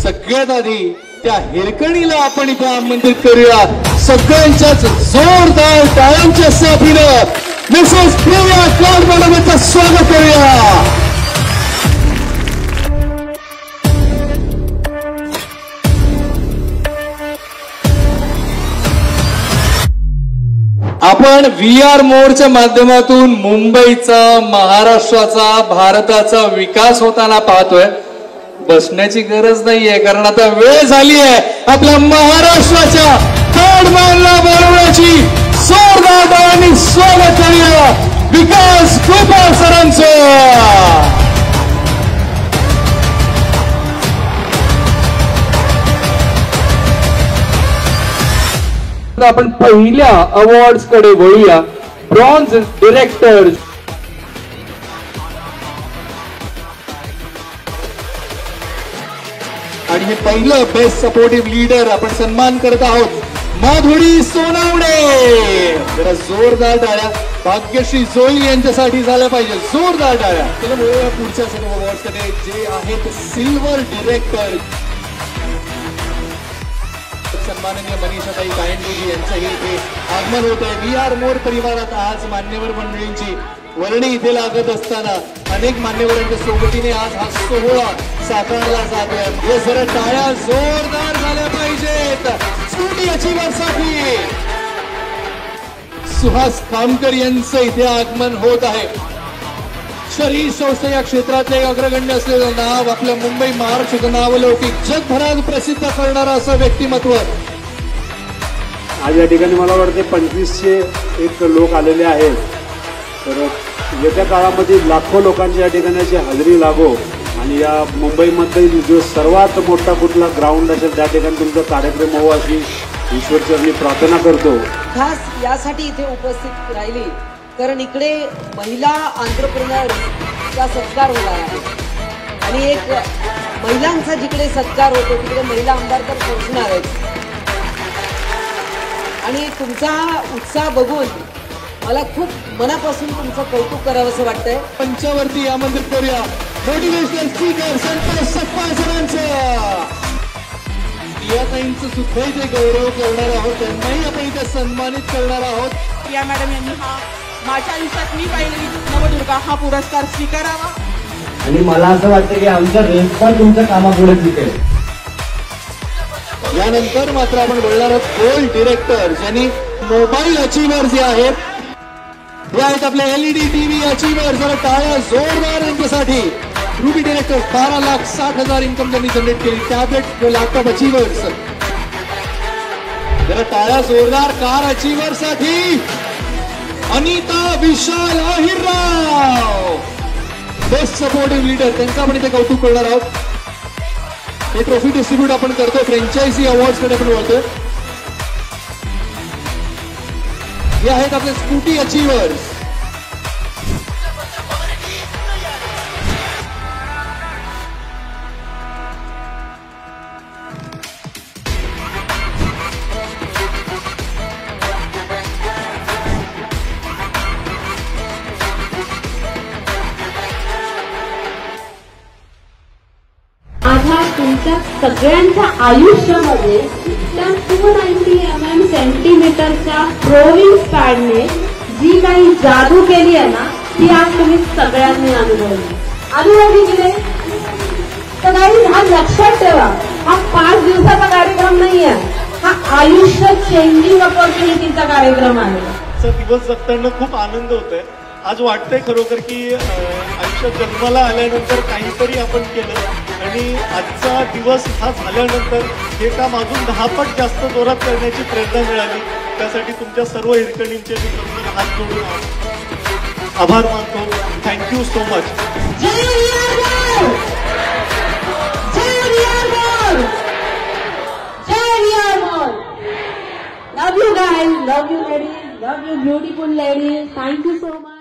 सगळ्यात आधी त्या हिरकणीला आपण इथे आमंत्रित करूया. सगळ्यांच्याच जोरदार टाळ्यांच्या साथीनं मिसेस प्रिया क्लाउड मॅडम यांचं स्वागत करूया. आपण VR मोडच्या माध्यमातून मुंबईचा, महाराष्ट्राचा, भारताचा विकास होताना पाहतोय. बसण्याची गरज नाहीये, कारण आता वेळ झाली आहे आपल्या महाराष्ट्राच्या थर्ड मॅनला बोलवण्याची. जोरदार टाळ्यांनी स्वागत करूया विकास गोपाळ सरांचं. आपण पहिल्या अवॉर्ड्स कडे वळूया. ब्रॉन्झ डिरेक्टर आणि हे पहिलं बेस्ट सपोर्टिव्ह लीडर आपण सन्मान करत आहोत माधुरी सोनावणे. जरा जोरदार टाळ्या भाग्यश्री जोळी यांच्यासाठी झाल्या पाहिजे. जोरदार टाळ्या. चला वळूया पुढच्या सर्व अवॉर्ड्स कडे जे आहेत सिल्वर डिरेक्टर. सन्माननीय मनीषाताई कायंदेजी यांचंही इथे आगमन होत आहे. VR मोर परिवारात आज मान्यवर मंडळींची वर्णी इथे लागत असताना अनेक मान्यवरांच्या सोबतीने आज हा सोहळा साकारला जातोय. हे जरा टाळ्या जोरदार झाल्या पाहिजेत स्कूटी अचीव्हरसाठी. सुहास खामकर यांचं इथे आगमन होत आहे. शरीर संस्था या क्षेत्रातले अग्रगण्य असलेलं नाव, आपल्या मुंबई महाराष्ट्राचं नावलौकिक जगभरात प्रसिद्ध करणारं असं व्यक्तिमत्व. आज या ठिकाणी मला वाटते 2500 एक लोक आलेले आहेत. तर येत्या काळामध्ये लाखो लोकांची या ठिकाणी हजेरी लागो आणि या मुंबईमध्ये जो सर्वात मोठा कुठला ग्राउंड असेल त्या ठिकाणी तुमचा कार्यक्रम हो अशी ईश्वरचरणी प्रार्थना करतो. खास यासाठी इथे उपस्थित राहिली कारण इकडे महिला एंटरप्रेन्योरचा सत्कार होणार आहे आणि एक महिलांचा जिकडे सत्कार होतो तिकडे महिला आमदार तर पोहोचणार आहेत. आणि तुमचा उत्साह बघून मला खूप मनापासून तुमचं कौतुक करावं असं वाटतंय. पंचावरती आमंत्रित करूया मोटिवेशनल स्पीकर संतोष सपकाळ सरांचं. प्रियाताईंचं सुद्धा इथे गौरव करणार आहोत. त्यांनाही आपण इथे सन्मानित करणार आहोत. प्रिया मॅडम यांनी हा माझ्या आयुष्यात मी पाहिलेली नवदुर्गा हा पुरस्कार स्वीकारावा आणि मला असं वाटतं की आमचा रेस पण तुमच्या कामापुढे जिंकेल. यानंतर मात्र आपण बोलणार आहोत गोल्ड डिरेक्टर ज्यांनी मोबाईल अचीव्हर जे आहेत हे आहेत आपले LED TV अचीव्हर. जरा टाळ्या जोरदार यांच्यासाठी. रुबी डिरेक्टर 12,60,000 इन्कम त्यांनी जनरेट केली. Tablet laptop achievers. जरा टाळ्या जोरदार कार अचीव्हर साठी. Anita Vishal Ahirrao best supportive leader त्यांचं आपण इथे कौतुक करणार आहोत. हे ट्रॉफी डिस्ट्रीब्यूट आपण करतो. फ्रँचायझी अवॉर्ड्स कडे आपण बोलतोय. हे आहेत आपले स्कूटी अचीव्हर्स. माझ्या तुमच्या सगळ्यांच्या आयुष्यामध्ये त्या 290 mm सेंटीमीटरच्या रोविंग पॅडने जी काही जादू केली आहे ना ती आज तुम्ही सगळ्यांनी अनुभवली गेले. तर काही हा लक्षात ठेवा, हा 5 दिवसाचा कार्यक्रम नाही आहे, हा आयुष्य चेंजिंग ऑपॉर्च्युनिटीचा कार्यक्रम आहे. दिवस जगताना खूप आनंद होतोय. आज वाटतंय खरोखर की आयुष्यात जन्माला आल्यानंतर काहीतरी आपण केलं आणि आजचा दिवस हा झाल्यानंतर हे काम अजून 10 पट जास्त जोरात करण्याची प्रेरणा मिळाली. त्यासाठी तुमच्या सर्व हिरकणींचे मी हात जोडून आभार मानतो. Thank you so much. Love you guys, love you ladies, love you beautiful ladies. Thank you so much.